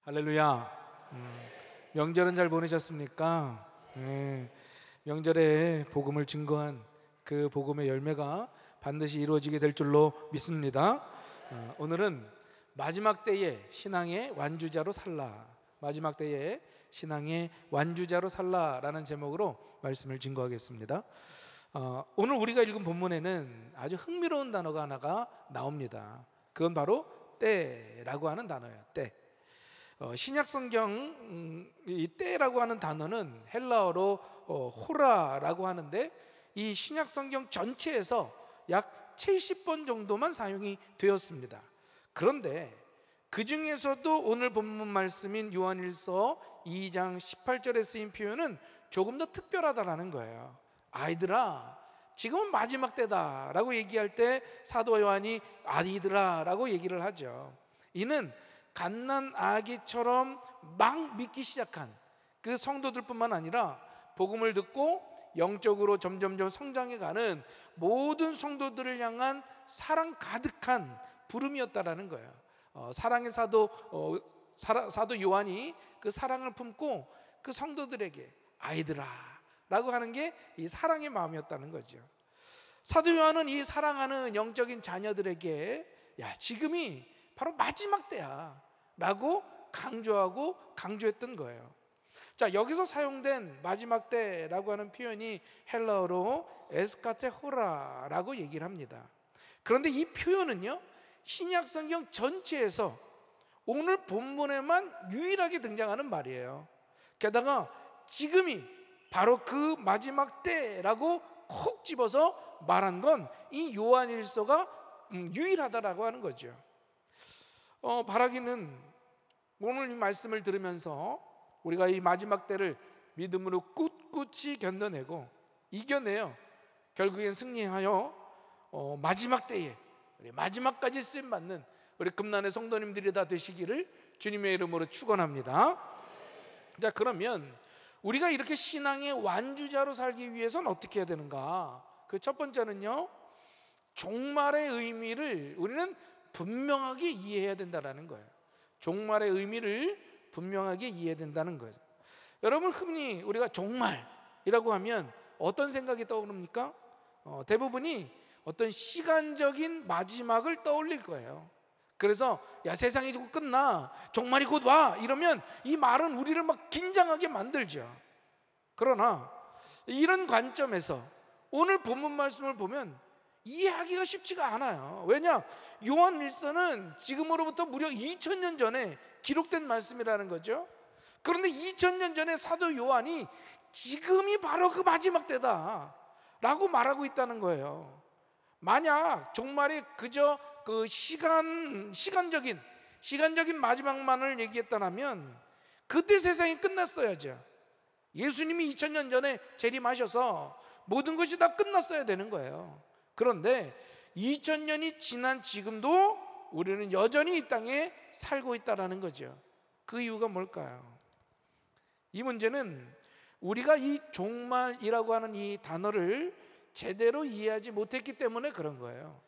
할렐루야. 명절은 잘 보내셨습니까? 명절에 복음을 증거한 그 복음의 열매가 반드시 이루어지게 될 줄로 믿습니다. 오늘은 마지막 때에 신앙의 완주자로 살라, 마지막 때에 신앙의 완주자로 살라라는 제목으로 말씀을 증거하겠습니다. 오늘 우리가 읽은 본문에는 아주 흥미로운 단어가 하나가 나옵니다. 그건 바로 때라고 하는 단어예요. 때. 신약 성경 이 때라고 하는 단어는 헬라어로 호라라고 하는데, 이 신약 성경 전체에서 약 70번 정도만 사용이 되었습니다. 그런데 그 중에서도 오늘 본문 말씀인 요한일서 2장 18절에 쓰인 표현은 조금 더 특별하다라는 거예요. 아이들아, 지금은 마지막 때다 라고 얘기할 때 사도 요한이 아이들아 라고 얘기를 하죠. 이는 갓난 아기처럼 막 믿기 시작한 그 성도들뿐만 아니라 복음을 듣고 영적으로 점점점 성장해가는 모든 성도들을 향한 사랑 가득한 부름이었다라는 거예요. 사랑의 사도 요한이 그 사랑을 품고 그 성도들에게 아이들아 라고 하는 게 이 사랑의 마음이었다는 거죠. 사도 요한은 이 사랑하는 영적인 자녀들에게 야, 지금이 바로 마지막 때야 라고 강조했던 거예요. 자, 여기서 사용된 마지막 때라고 하는 표현이 헬라어로 에스카테호라라고 얘기를 합니다. 그런데 이 표현은요, 신약 성경 전체에서 오늘 본문에만 유일하게 등장하는 말이에요. 게다가 지금이 바로 그 마지막 때라고 콕 집어서 말한 건 이 요한일서가 유일하다라고 하는 거죠. 바라기는 오늘 이 말씀을 들으면서 우리가 이 마지막 때를 믿음으로 꿋꿋이 견뎌내고 이겨내요 결국엔 승리하여 마지막 때에 우리 마지막까지 쓰임받는 우리 금난의 성도님들이 다 되시기를 주님의 이름으로 축원합니다. 자, 그러면 우리가 이렇게 신앙의 완주자로 살기 위해서는 어떻게 해야 되는가? 그 첫 번째는요, 종말의 의미를 우리는 분명하게 이해해야 된다는 거예요. 종말의 의미를 분명하게 이해해야 된다는 거예요. 여러분, 흔히 우리가 종말이라고 하면 어떤 생각이 떠오릅니까? 대부분이 어떤 시간적인 마지막을 떠올릴 거예요. 그래서 야, 세상이 곧 끝나, 종말이 곧 와, 이러면 이 말은 우리를 막 긴장하게 만들죠. 그러나 이런 관점에서 오늘 본문 말씀을 보면 이해하기가 쉽지가 않아요. 왜냐? 요한일서는 지금으로부터 무려 2000년 전에 기록된 말씀이라는 거죠. 그런데 2000년 전에 사도 요한이 지금이 바로 그 마지막 때다 라고 말하고 있다는 거예요. 만약 종말이 그저 그 시간적인 마지막만을 얘기했다면 그때 세상이 끝났어야죠. 예수님이 2000년 전에 재림하셔서 모든 것이 다 끝났어야 되는 거예요. 그런데 2000년이 지난 지금도 우리는 여전히 이 땅에 살고 있다는 거죠. 그 이유가 뭘까요? 이 문제는 우리가 이 종말이라고 하는 이 단어를 제대로 이해하지 못했기 때문에 그런 거예요.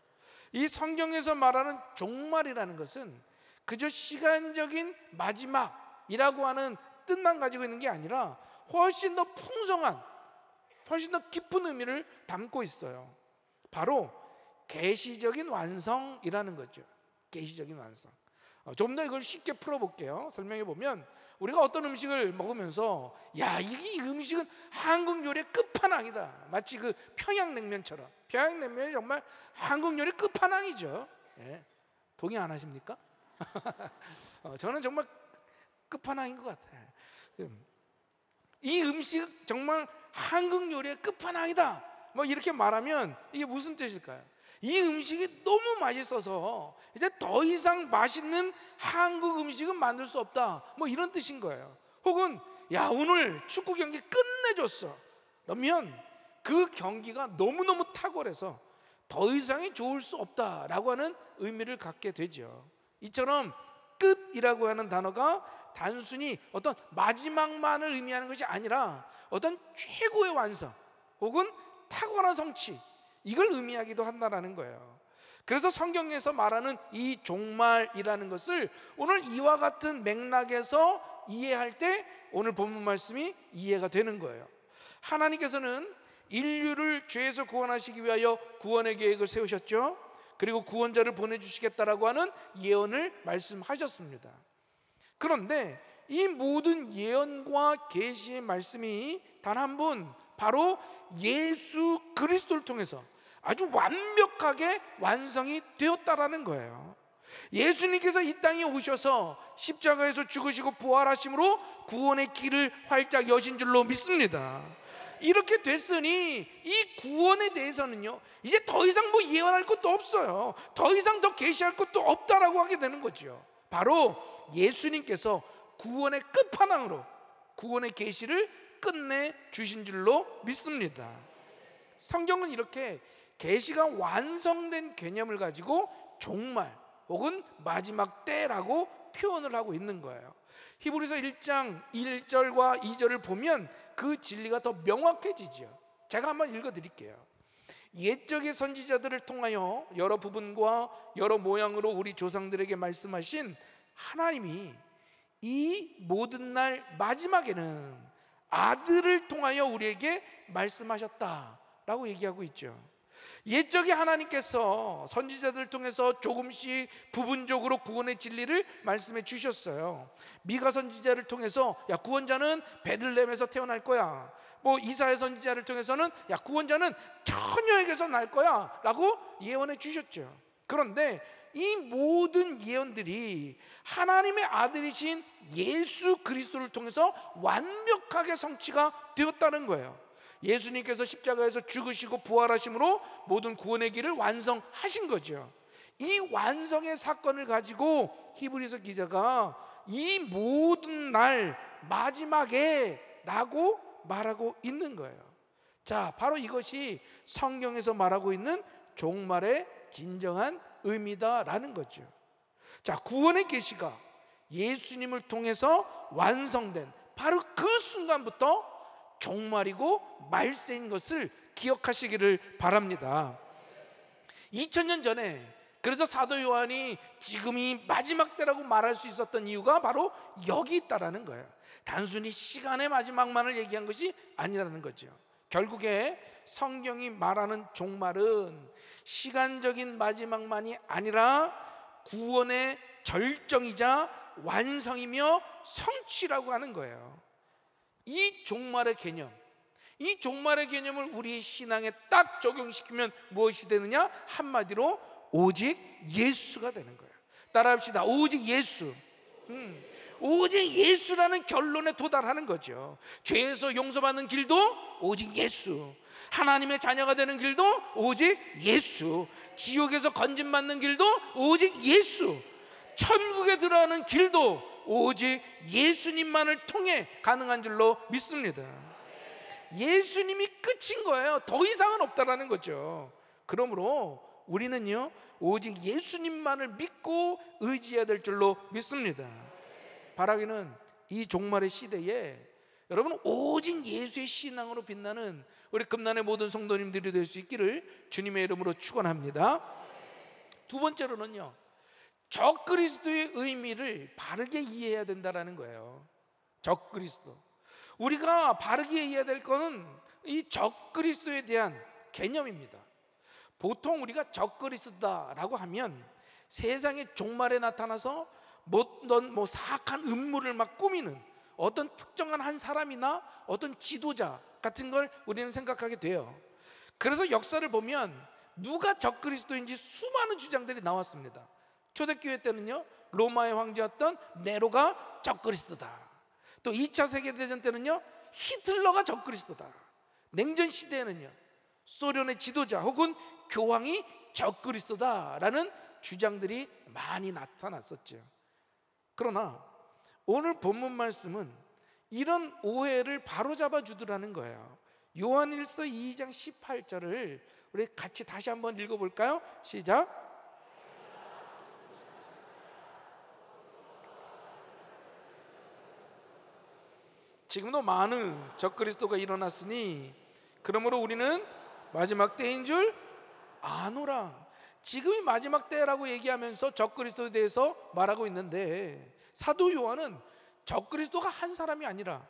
이 성경에서 말하는 종말이라는 것은 그저 시간적인 마지막이라고 하는 뜻만 가지고 있는 게 아니라 훨씬 더 풍성한, 훨씬 더 깊은 의미를 담고 있어요. 바로 계시적인 완성이라는 거죠. 계시적인 완성. 좀 더 이걸 쉽게 풀어볼게요. 설명해 보면 우리가 어떤 음식을 먹으면서 야, 이 음식은 한국 요리의 끝판왕이다, 마치 그 평양냉면처럼. 평양냉면이 정말 한국 요리 끝판왕이죠. 예. 동의 안 하십니까? 저는 정말 끝판왕인 것 같아요. 이 음식 정말 한국 요리의 끝판왕이다, 뭐 이렇게 말하면 이게 무슨 뜻일까요? 이 음식이 너무 맛있어서 이제 더 이상 맛있는 한국 음식은 만들 수 없다, 뭐 이런 뜻인 거예요. 혹은 야, 오늘 축구 경기 끝내줬어, 그러면 그 경기가 너무너무 탁월해서 더 이상이 좋을 수 없다라고 하는 의미를 갖게 되죠. 이처럼 끝이라고 하는 단어가 단순히 어떤 마지막만을 의미하는 것이 아니라 어떤 최고의 완성 혹은 탁월한 성취, 이걸 의미하기도 한다라는 거예요. 그래서 성경에서 말하는 이 종말이라는 것을 오늘 이와 같은 맥락에서 이해할 때 오늘 본문 말씀이 이해가 되는 거예요. 하나님께서는 인류를 죄에서 구원하시기 위하여 구원의 계획을 세우셨죠. 그리고 구원자를 보내주시겠다라고 하는 예언을 말씀하셨습니다. 그런데 이 모든 예언과 계시의 말씀이 단 한 분, 바로 예수 그리스도를 통해서 아주 완벽하게 완성이 되었다라는 거예요. 예수님께서 이 땅에 오셔서 십자가에서 죽으시고 부활하심으로 구원의 길을 활짝 여신 줄로 믿습니다. 이렇게 됐으니 이 구원에 대해서는요, 이제 더 이상 뭐 예언할 것도 없어요. 더 이상 더 계시할 것도 없다라고 하게 되는 거죠. 바로 예수님께서 구원의 끝판왕으로 구원의 계시를 끝내 주신 줄로 믿습니다. 성경은 이렇게 계시가 완성된 개념을 가지고 종말 혹은 마지막 때라고 표현을 하고 있는 거예요. 히브리서 1장 1절과 2절을 보면 그 진리가 더 명확해지죠. 제가 한번 읽어드릴게요. 옛적의 선지자들을 통하여 여러 부분과 여러 모양으로 우리 조상들에게 말씀하신 하나님이 이 모든 날 마지막에는 아들을 통하여 우리에게 말씀하셨다라고 얘기하고 있죠. 옛적에 하나님께서 선지자들을 통해서 조금씩 부분적으로 구원의 진리를 말씀해 주셨어요. 미가 선지자를 통해서 야, 구원자는 베들레헴에서 태어날 거야. 뭐 이사야 선지자를 통해서는 야, 구원자는 처녀에게서 날 거야 라고 예언해 주셨죠. 그런데 이 모든 예언들이 하나님의 아들이신 예수 그리스도를 통해서 완벽하게 성취가 되었다는 거예요. 예수님께서 십자가에서 죽으시고 부활하심으로 모든 구원의 길을 완성하신 거죠. 이 완성의 사건을 가지고 히브리서 기자가 이 모든 날 마지막에 라고 말하고 있는 거예요. 자, 바로 이것이 성경에서 말하고 있는 종말의 진정한 의미다라는 거죠. 자, 구원의 계시가 예수님을 통해서 완성된 바로 그 순간부터 종말이고 말세인 것을 기억하시기를 바랍니다. 2000년 전에 그래서 사도 요한이 지금이 마지막 때라고 말할 수 있었던 이유가 바로 여기 있다라는 거예요. 단순히 시간의 마지막만을 얘기한 것이 아니라는 거죠. 결국에 성경이 말하는 종말은 시간적인 마지막만이 아니라 구원의 절정이자 완성이며 성취라고 하는 거예요. 이 종말의 개념, 이 종말의 개념을 우리의 신앙에 딱 적용시키면 무엇이 되느냐? 한마디로 오직 예수가 되는 거예요. 따라합시다. 오직 예수. 오직 예수라는 결론에 도달하는 거죠. 죄에서 용서받는 길도 오직 예수, 하나님의 자녀가 되는 길도 오직 예수, 지옥에서 건진받는 길도 오직 예수, 천국에 들어가는 길도 오직 예수님만을 통해 가능한 줄로 믿습니다. 예수님이 끝인 거예요. 더 이상은 없다라는 거죠. 그러므로 우리는요, 오직 예수님만을 믿고 의지해야 될 줄로 믿습니다. 바라기는 이 종말의 시대에 여러분 오직 예수의 신앙으로 빛나는 우리 금난의 모든 성도님들이 될 수 있기를 주님의 이름으로 축원합니다. 두 번째로는요, 적그리스도의 의미를 바르게 이해해야 된다라는 거예요. 적그리스도, 우리가 바르게 이해해야 될 거는 이 적그리스도에 대한 개념입니다. 보통 우리가 적그리스도다라고 하면 세상의 종말에 나타나서 어떤 사악한 음모를 막 꾸미는 어떤 특정한 한 사람이나 어떤 지도자 같은 걸 우리는 생각하게 돼요. 그래서 역사를 보면 누가 적그리스도인지 수많은 주장들이 나왔습니다. 초대교회 때는요, 로마의 황제였던 네로가 적그리스도다. 또 2차 세계대전 때는요, 히틀러가 적그리스도다. 냉전 시대에는요, 소련의 지도자 혹은 교황이 적그리스도다라는 주장들이 많이 나타났었죠. 그러나 오늘 본문 말씀은 이런 오해를 바로잡아 주더라는 거예요. 요한일서 2장 18절을 우리 같이 다시 한번 읽어볼까요? 시작. 지금도 많은 적그리스도가 일어났으니 그러므로 우리는 마지막 때인 줄 아노라. 지금이 마지막 때라고 얘기하면서 적그리스도에 대해서 말하고 있는데, 사도 요한은 적그리스도가 한 사람이 아니라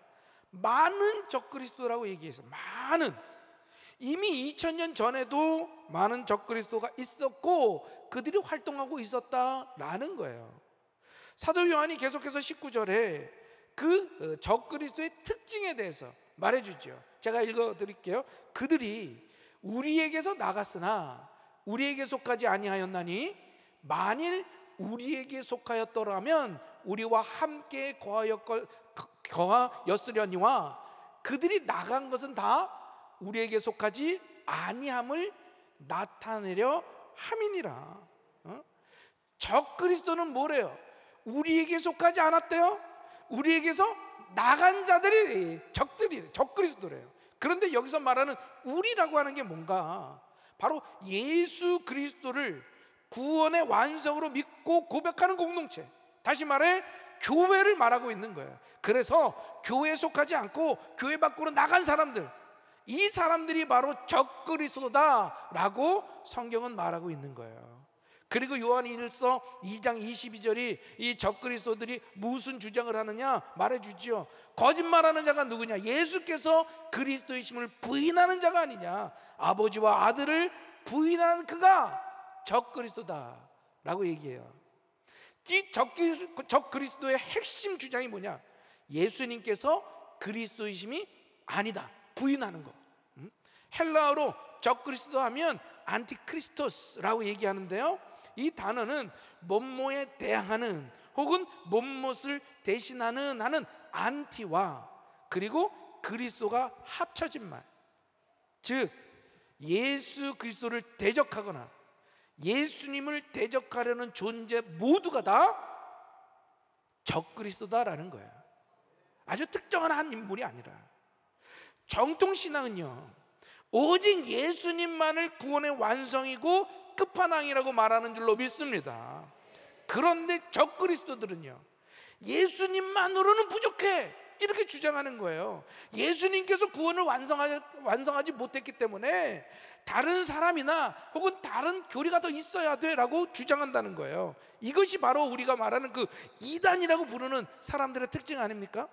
많은 적그리스도라고 얘기해서, 많은, 이미 2000년 전에도 많은 적그리스도가 있었고 그들이 활동하고 있었다라는 거예요. 사도 요한이 계속해서 19절에 그 적그리스도의 특징에 대해서 말해주죠. 제가 읽어드릴게요. 그들이 우리에게서 나갔으나 우리에게 속하지 아니하였나니 만일 우리에게 속하였더라면 우리와 함께 거하였으려니와 그들이 나간 것은 다 우리에게 속하지 아니함을 나타내려 함이니라. 적그리스도는 뭐래요? 우리에게 속하지 않았대요. 우리에게서 나간 자들이 적그리스도래요. 그런데 여기서 말하는 우리라고 하는 게 뭔가, 바로 예수 그리스도를 구원의 완성으로 믿고 고백하는 공동체, 다시 말해 교회를 말하고 있는 거예요. 그래서 교회에 속하지 않고 교회 밖으로 나간 사람들, 이 사람들이 바로 적그리스도다라고 성경은 말하고 있는 거예요. 그리고 요한일서 2장 22절이 이 적그리스도들이 무슨 주장을 하느냐 말해주지요. 거짓말하는 자가 누구냐? 예수께서 그리스도이심을 부인하는 자가 아니냐? 아버지와 아들을 부인하는 그가 적그리스도다라고 얘기해요. 이 적그리스도의 핵심 주장이 뭐냐? 예수님께서 그리스도이심이 아니다, 부인하는 거. 헬라어로 적그리스도 하면 안티크리스토스라고 얘기하는데요, 이 단어는 몸모에 대항하는 혹은 몸못을 대신하는 하는 안티와 그리고 그리스도가 합쳐진 말, 즉 예수 그리스도를 대적하거나 예수님을 대적하려는 존재 모두가 다 적그리스도다라는 거예요. 아주 특정한 한 인물이 아니라. 정통신앙은요, 오직 예수님만을 구원의 완성이고 끝판왕이라고 말하는 줄로 믿습니다. 그런데 적그리스도들은요, 예수님만으로는 부족해 이렇게 주장하는 거예요. 예수님께서 구원을 완성하지 못했기 때문에 다른 사람이나 혹은 다른 교리가 더 있어야 돼라고 주장한다는 거예요. 이것이 바로 우리가 말하는 그 이단이라고 부르는 사람들의 특징 아닙니까?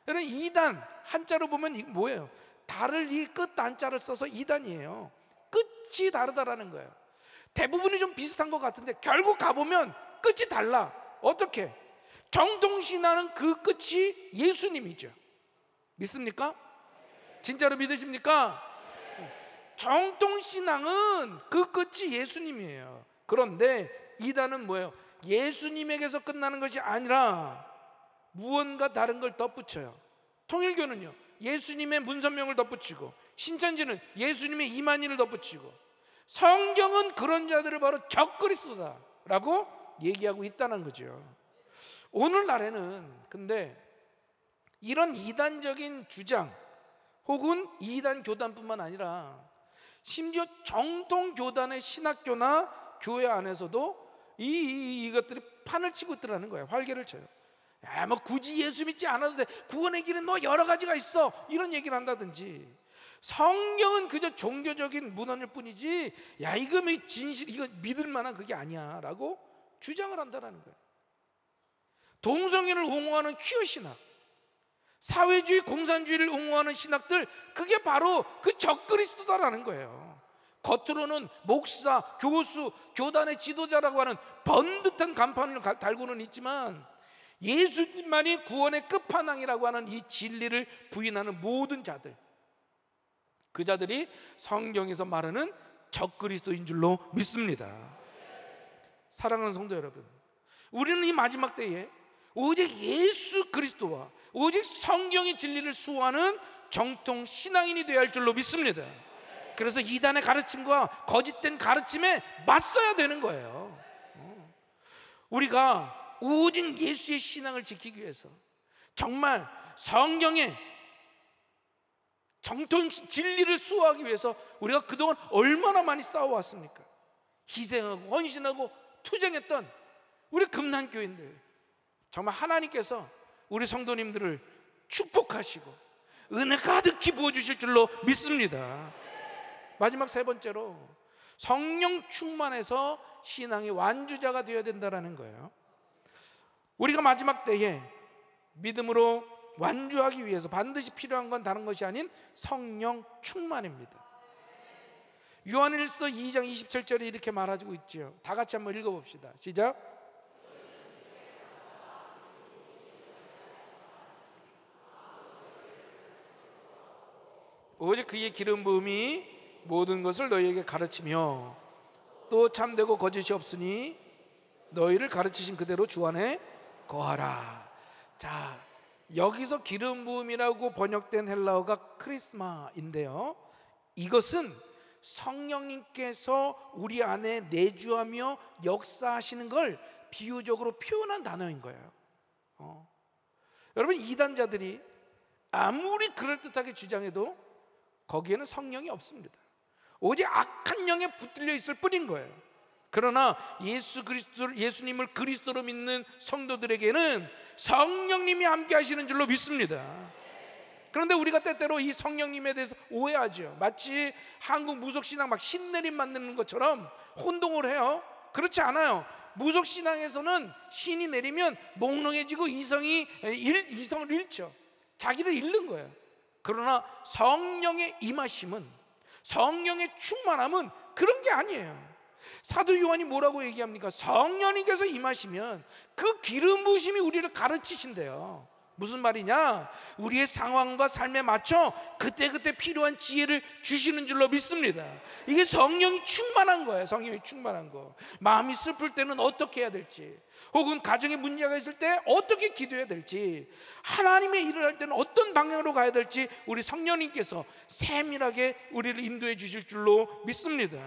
여러분, 이단 한자로 보면 뭐예요? 달을 이 끝 단자를 써서 이단이에요. 끝이 다르다라는 거예요. 대부분이 좀 비슷한 것 같은데 결국 가보면 끝이 달라. 어떻게? 정통신앙은 그 끝이 예수님이죠. 믿습니까? 진짜로 믿으십니까? 정통신앙은 그 끝이 예수님이에요. 그런데 이단은 뭐예요? 예수님에게서 끝나는 것이 아니라 무언가 다른 걸 덧붙여요. 통일교는요, 예수님의 문선명을 덧붙이고, 신천지는 예수님의 이만희를 덧붙이고, 성경은 그런 자들을 바로 적그리스도다라고 얘기하고 있다는 거죠. 오늘날에는 근데 이런 이단적인 주장 혹은 이단 교단뿐만 아니라 심지어 정통 교단의 신학교나 교회 안에서도 이것들이 판을 치고 있더라는 거예요. 활개를 쳐요. 야, 뭐 굳이 예수 믿지 않아도 돼, 구원의 길은 뭐 여러 가지가 있어, 이런 얘기를 한다든지, 성경은 그저 종교적인 문헌일 뿐이지, 야 이거 진실, 이거 믿을 만한 그게 아니야 라고 주장을 한다는 거예요. 동성애를 옹호하는 퀴어 신학, 사회주의 공산주의를 옹호하는 신학들, 그게 바로 그 적그리스도다라는 거예요. 겉으로는 목사, 교수, 교단의 지도자라고 하는 번듯한 간판을 달고는 있지만 예수님만이 구원의 끝판왕이라고 하는 이 진리를 부인하는 모든 자들, 그 자들이 성경에서 말하는 적그리스도인 줄로 믿습니다. 사랑하는 성도 여러분, 우리는 이 마지막 때에 오직 예수 그리스도와 오직 성경의 진리를 수호하는 정통 신앙인이 되어야 할 줄로 믿습니다. 그래서 이단의 가르침과 거짓된 가르침에 맞서야 되는 거예요. 우리가 오직 예수의 신앙을 지키기 위해서 정말 성경의 정통 진리를 수호하기 위해서 우리가 그동안 얼마나 많이 싸워왔습니까? 희생하고 헌신하고 투쟁했던 우리 금난교인들, 정말 하나님께서 우리 성도님들을 축복하시고 은혜 가득히 부어주실 줄로 믿습니다. 마지막 세 번째로, 성령 충만해서 신앙의 완주자가 되어야 된다는 거예요. 우리가 마지막 때에 믿음으로 완주하기 위해서 반드시 필요한 건 다른 것이 아닌 성령 충만입니다. 요한일서 2장 27절에 이렇게 말하고 있죠. 다 같이 한번 읽어봅시다. 시작. 오직 그의 기름 부음이 모든 것을 너희에게 가르치며 또 참되고 거짓이 없으니 너희를 가르치신 그대로 주 안에 거하라. 자, 여기서 기름 부음이라고 번역된 헬라어가 크리스마인데요, 이것은 성령님께서 우리 안에 내주하며 역사하시는 걸 비유적으로 표현한 단어인 거예요. 여러분, 이단자들이 아무리 그럴듯하게 주장해도 거기에는 성령이 없습니다. 오직 악한 영에 붙들려 있을 뿐인 거예요. 그러나 예수님을 그리스도로 믿는 성도들에게는 성령님이 함께 하시는 줄로 믿습니다. 그런데 우리가 때때로 이 성령님에 대해서 오해하죠. 마치 한국 무속신앙 막 신내림 만드는 것처럼 혼동을 해요. 그렇지 않아요. 무속신앙에서는 신이 내리면 몽롱해지고 이성을 잃죠. 자기를 잃는 거예요. 그러나 성령의 임하심은, 성령의 충만함은 그런 게 아니에요. 사도 요한이 뭐라고 얘기합니까? 성령님께서 임하시면 그 기름 부으심이 우리를 가르치신대요. 무슨 말이냐? 우리의 상황과 삶에 맞춰 그때그때 필요한 지혜를 주시는 줄로 믿습니다. 이게 성령이 충만한 거예요. 성령이 충만한 거. 마음이 슬플 때는 어떻게 해야 될지, 혹은 가정에 문제가 있을 때 어떻게 기도해야 될지, 하나님의 일을 할 때는 어떤 방향으로 가야 될지 우리 성령님께서 세밀하게 우리를 인도해 주실 줄로 믿습니다.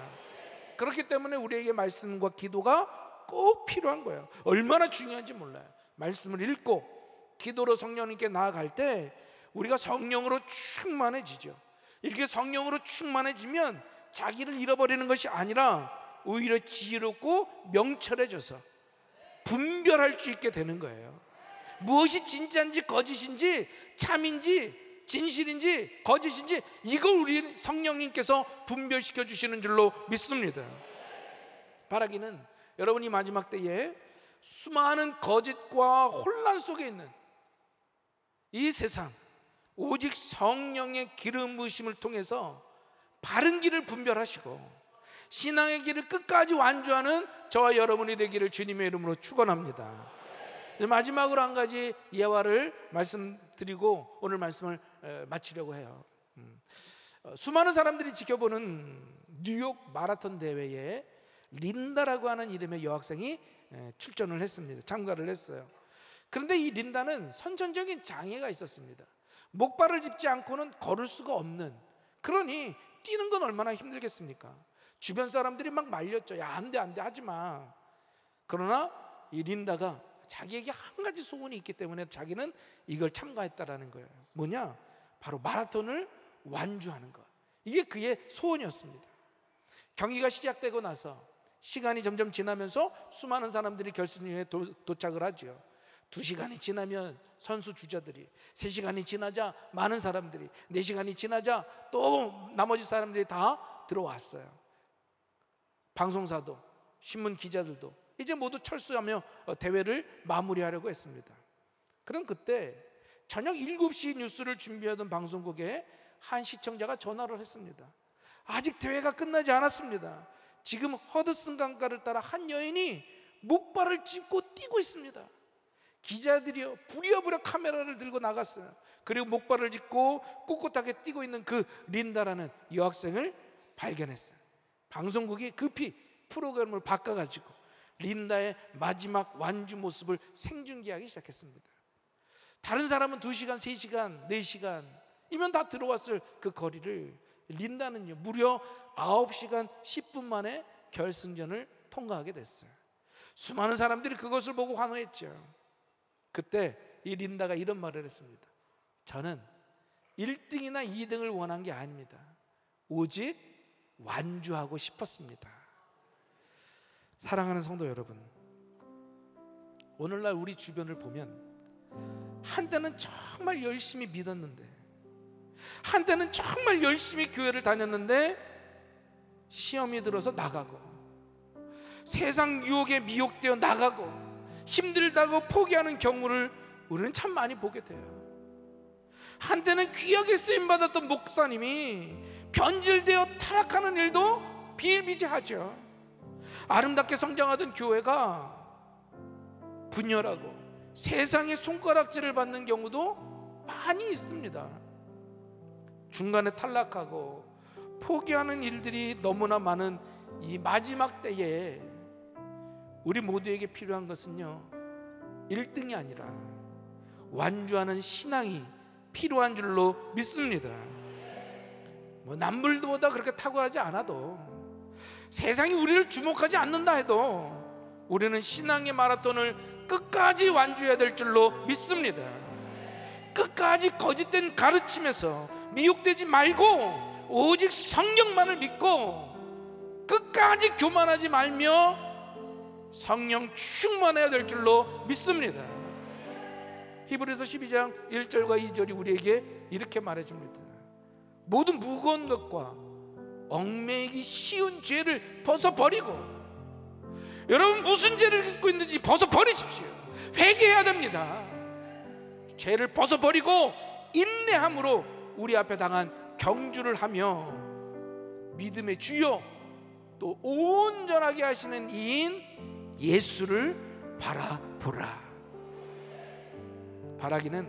그렇기 때문에 우리에게 말씀과 기도가 꼭 필요한 거예요. 얼마나 중요한지 몰라요. 말씀을 읽고 기도로 성령님께 나아갈 때 우리가 성령으로 충만해지죠. 이렇게 성령으로 충만해지면 자기를 잃어버리는 것이 아니라 오히려 지혜롭고 명철해져서 분별할 수 있게 되는 거예요. 무엇이 진짜인지 거짓인지, 참인지 진실인지 거짓인지, 이걸 우리 성령님께서 분별시켜 주시는 줄로 믿습니다. 바라기는 여러분이 마지막 때에 수많은 거짓과 혼란 속에 있는 이 세상, 오직 성령의 기름 부으심을 통해서 바른 길을 분별하시고 신앙의 길을 끝까지 완주하는 저와 여러분이 되기를 주님의 이름으로 축원합니다. 마지막으로 한 가지 예화를 말씀드리고 오늘 말씀을 마치려고 해요. 수많은 사람들이 지켜보는 뉴욕 마라톤 대회에 린다라고 하는 이름의 여학생이 출전을 했습니다. 참가를 했어요. 그런데 이 린다는 선천적인 장애가 있었습니다. 목발을 짚지 않고는 걸을 수가 없는, 그러니 뛰는 건 얼마나 힘들겠습니까? 주변 사람들이 막 말렸죠. 야, 안 돼 하지마. 그러나 이 린다가 자기에게 한 가지 소원이 있기 때문에 자기는 이걸 참가했다라는 거예요. 뭐냐? 바로 마라톤을 완주하는 것. 이게 그의 소원이었습니다. 경기가 시작되고 나서 시간이 점점 지나면서 수많은 사람들이 결승에 도착을 하죠. 2시간이 지나면 선수 주자들이, 3시간이 지나자 많은 사람들이, 4시간이 지나자 또 나머지 사람들이 다 들어왔어요. 방송사도, 신문 기자들도 이제 모두 철수하며 대회를 마무리하려고 했습니다. 그럼 그때 저녁 7시 뉴스를 준비하던 방송국에 한 시청자가 전화를 했습니다. 아직 대회가 끝나지 않았습니다. 지금 허드슨 강가를 따라 한 여인이 목발을 짚고 뛰고 있습니다. 기자들이요 부랴부랴 카메라를 들고 나갔어요. 그리고 목발을 짚고 꿋꿋하게 뛰고 있는 그 린다라는 여학생을 발견했어요. 방송국이 급히 프로그램을 바꿔가지고 린다의 마지막 완주 모습을 생중계하기 시작했습니다. 다른 사람은 2시간, 3시간, 4시간이면 다 들어왔을 그 거리를 린다는요 무려 9시간 10분 만에 결승전을 통과하게 됐어요. 수많은 사람들이 그것을 보고 환호했죠. 그때 이 린다가 이런 말을 했습니다. 저는 1등이나 2등을 원한 게 아닙니다. 오직 완주하고 싶었습니다. 사랑하는 성도 여러분, 오늘날 우리 주변을 보면 한때는 정말 열심히 믿었는데, 한때는 정말 열심히 교회를 다녔는데 시험이 들어서 나가고, 세상 유혹에 미혹되어 나가고, 힘들다고 포기하는 경우를 우리는 참 많이 보게 돼요. 한때는 귀하게 쓰임받았던 목사님이 변질되어 타락하는 일도 비일비재하죠. 아름답게 성장하던 교회가 분열하고 세상의 손가락질을 받는 경우도 많이 있습니다. 중간에 탈락하고 포기하는 일들이 너무나 많은 이 마지막 때에 우리 모두에게 필요한 것은요, 1등이 아니라 완주하는 신앙이 필요한 줄로 믿습니다. 뭐 남들보다 그렇게 탁월하지 않아도, 세상이 우리를 주목하지 않는다 해도 우리는 신앙의 마라톤을 끝까지 완주해야 될 줄로 믿습니다. 끝까지 거짓된 가르침에서 미혹되지 말고 오직 성령만을 믿고 끝까지 교만하지 말며 성령 충만해야 될 줄로 믿습니다. 히브리서 12장 1절과 2절이 우리에게 이렇게 말해줍니다. 모든 무거운 것과 얽매이기 쉬운 죄를 벗어버리고, 여러분 무슨 죄를 짓고 있는지 벗어버리십시오. 회개해야 됩니다. 죄를 벗어버리고 인내함으로 우리 앞에 당한 경주를 하며 믿음의 주요 또 온전하게 하시는 이인 예수를 바라보라. 바라기는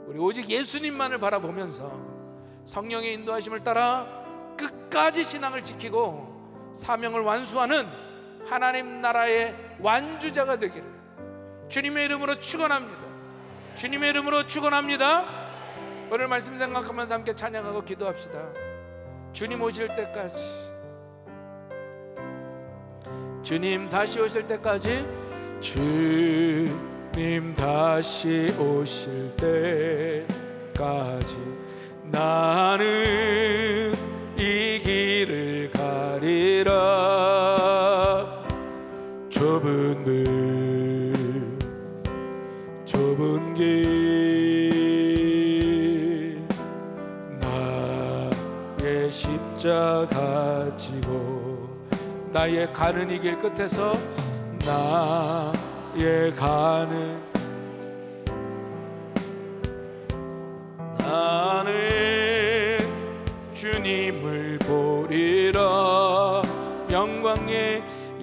우리 오직 예수님만을 바라보면서 성령의 인도하심을 따라 끝까지 신앙을 지키고 사명을 완수하는 하나님 나라의 완주자가 되기를 주님의 이름으로 축원합니다. 주님의 이름으로 축원합니다. 오늘 말씀 생각하면서 함께 찬양하고 기도합시다. 주님 오실 때까지, 주님 다시 오실 때까지, 주님 다시 오실 때까지 나는 이 길을 가리라. 좁은 길 나의 십자가 지고 나의 가는 이 길 끝에서 나의 가는 나는 주님을 보리라. 영광에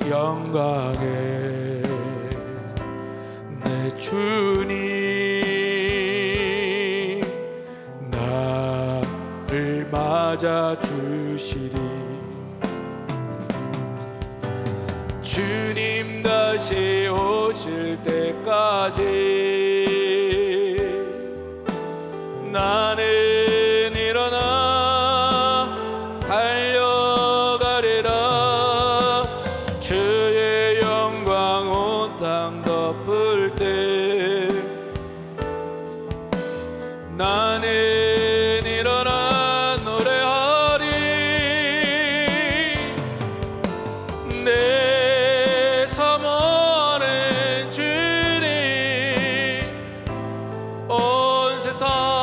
영광에 내 주님 나를 맞아 주시리. 주님 다시 오실 때까지 나는 일어나 달려가리라. 주의 영광 온 땅 덮을 때 나는 일어나 노래하리. 내 사모하는 주님 온 세상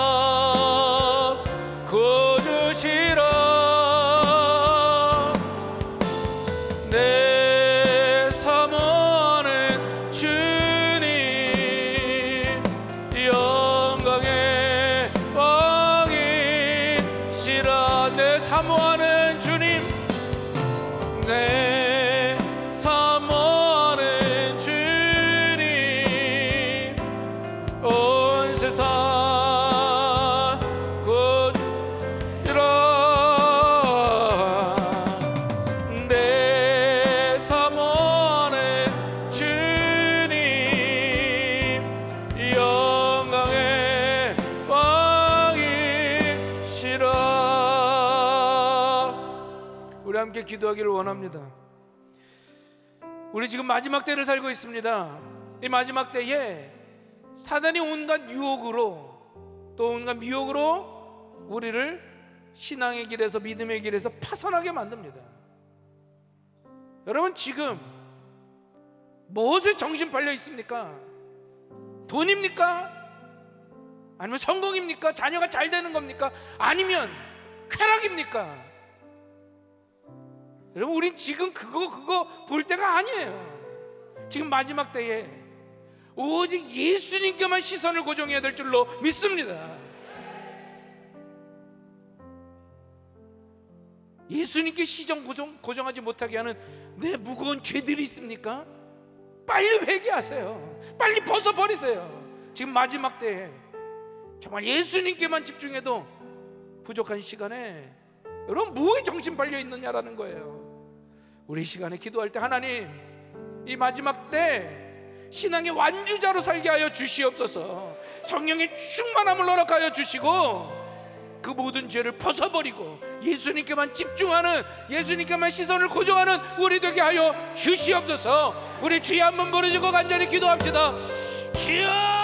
사모하는 주님, 내 사모하는 주님 온 세상 굳이라. 내 사모하는 주님 영광의 왕이시라. 우리 함께 기도하기를 원합니다. 우리 지금 마지막 때를 살고 있습니다. 이 마지막 때에 사단이 온갖 유혹으로 또 온갖 미혹으로 우리를 신앙의 길에서 믿음의 길에서 파선하게 만듭니다. 여러분 지금 무엇에 정신 팔려 있습니까? 돈입니까? 아니면 성공입니까? 자녀가 잘 되는 겁니까? 아니면 쾌락입니까? 여러분, 우린 지금 그거 볼 때가 아니에요. 지금 마지막 때에 오직 예수님께만 시선을 고정해야 될 줄로 믿습니다. 예수님께 시선 고정하지 못하게 하는 내 무거운 죄들이 있습니까? 빨리 회개하세요. 빨리 벗어버리세요. 지금 마지막 때에 정말 예수님께만 집중해도 부족한 시간에 여러분, 뭐에 정신 빨려 있느냐라는 거예요. 우리 시간에 기도할 때 하나님, 이 마지막 때 신앙의 완주자로 살게 하여 주시옵소서. 성령의 충만함을 허락하여 주시고 그 모든 죄를 벗어버리고 예수님께만 집중하는, 예수님께만 시선을 고정하는 우리 되게 하여 주시옵소서. 우리 주여 한번 부르짖고 간절히 기도합시다. 주여!